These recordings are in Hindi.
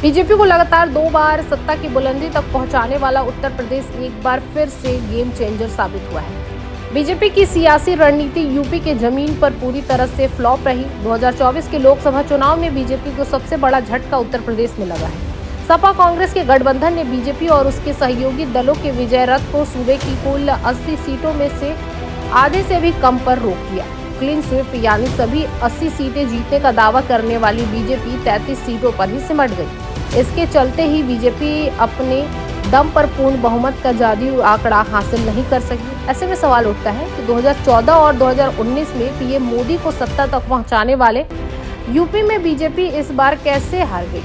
बीजेपी को लगातार 2 बार सत्ता की बुलंदी तक पहुंचाने वाला उत्तर प्रदेश एक बार फिर से गेम चेंजर साबित हुआ है। बीजेपी की सियासी रणनीति यूपी के जमीन पर पूरी तरह से फ्लॉप रही। 2024 के लोकसभा चुनाव में बीजेपी को सबसे बड़ा झटका उत्तर प्रदेश में लगा है। सपा कांग्रेस के गठबंधन ने बीजेपी और उसके सहयोगी दलों के विजय रथ को सूबे की कुल 80 सीटों में से आधे से भी कम पर रोक दिया। क्लीन स्वीप यानी सभी 80 सीटें जीतने का दावा करने वाली बीजेपी 33 सीटों पर ही सिमट गई। इसके चलते ही बीजेपी अपने दम पर पूर्ण बहुमत का जादुई आंकड़ा हासिल नहीं कर सकी। ऐसे में सवाल उठता है कि 2014 और 2019 में पीएम मोदी को सत्ता तक पहुंचाने वाले यूपी में बीजेपी इस बार कैसे हार गई।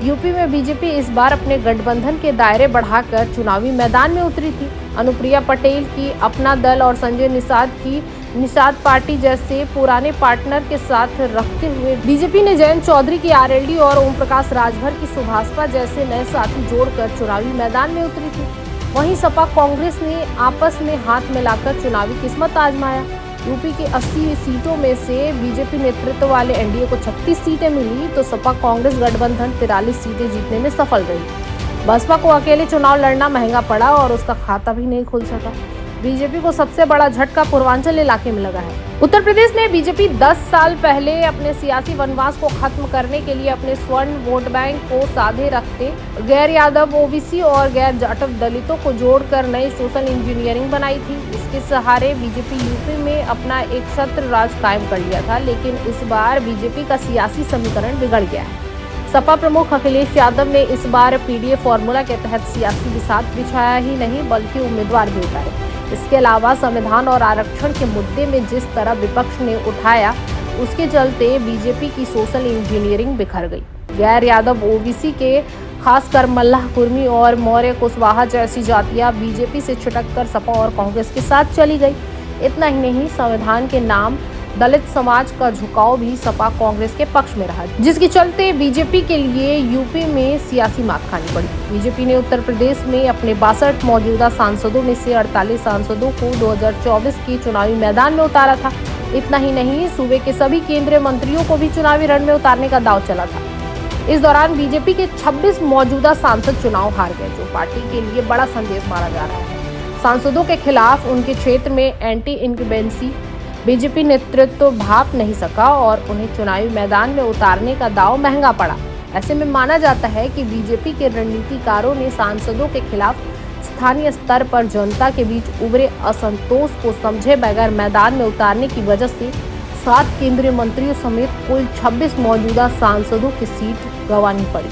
यूपी में बीजेपी इस बार अपने गठबंधन के दायरे बढ़ाकर चुनावी मैदान में उतरी थी। अनुप्रिया पटेल की अपना दल और संजय निषाद की निषाद पार्टी जैसे पुराने पार्टनर के साथ रखते हुए बीजेपी ने जयंत चौधरी की आरएलडी और ओम प्रकाश राजभर की सुभाषपा जैसे नए साथी जोड़कर चुनावी मैदान में उतरी थी। वहीं सपा कांग्रेस ने आपस में हाथ मिलाकर चुनावी किस्मत आजमाया। यूपी की 80 सीटों में से बीजेपी नेतृत्व वाले एनडीए को 36 सीटें मिली तो सपा कांग्रेस गठबंधन 43 सीटें जीतने में सफल रही। बसपा को अकेले चुनाव लड़ना महंगा पड़ा और उसका खाता भी नहीं खुल सका। बीजेपी को सबसे बड़ा झटका पूर्वांचल इलाके में लगा है। उत्तर प्रदेश में बीजेपी 10 साल पहले अपने सियासी वनवास को खत्म करने के लिए अपने स्वर्ण वोट बैंक को साधे रखते गैर यादव ओबीसी और गैर जाटव दलितों को जोड़कर नई सोशल इंजीनियरिंग बनाई थी। इसके सहारे बीजेपी यूपी में अपना एक छत्र राज कायम कर लिया था, लेकिन इस बार बीजेपी का सियासी समीकरण बिगड़ गया है। सपा प्रमुख अखिलेश यादव ने इस बार पीडीए फॉर्मूला के तहत सियासी बिसात बिछाया ही नहीं बल्कि उम्मीदवार भी उतारे। इसके अलावा संविधान और आरक्षण के मुद्दे में जिस तरह विपक्ष ने उठाया उसके चलते बीजेपी की सोशल इंजीनियरिंग बिखर गई। गैर यादव ओबीसी के खासकर मल्लाह कुर्मी और मौर्य कुशवाहा जैसी जातियां बीजेपी से छिटककर सपा और कांग्रेस के साथ चली गई। इतना ही नहीं, संविधान के नाम दलित समाज का झुकाव भी सपा कांग्रेस के पक्ष में रहा, जिसके चलते बीजेपी के लिए यूपी में सियासी मात खानी पड़ी। बीजेपी ने उत्तर प्रदेश में अपने 62 मौजूदा सांसदों में से 48 सांसदों को 2024 के चुनावी मैदान में उतारा था। इतना ही नहीं, सूबे के सभी केंद्रीय मंत्रियों को भी चुनावी रण में उतारने का दांव चला था। इस दौरान बीजेपी के 26 मौजूदा सांसद चुनाव हार गए, जो पार्टी के लिए बड़ा संदेश माना जा रहा है। सांसदों के खिलाफ उनके क्षेत्र में एंटी इनकम्बेंसी बीजेपी नेतृत्व भाप नहीं सका और उन्हें चुनावी मैदान में उतारने का दांव महंगा पड़ा। ऐसे में माना जाता है कि बीजेपी के रणनीतिकारों ने सांसदों के खिलाफ स्थानीय स्तर पर जनता के बीच उभरे असंतोष को समझे बगैर मैदान में उतारने की वजह से 7 केंद्रीय मंत्रियों समेत कुल 26 मौजूदा सांसदों की सीट गंवानी पड़ी।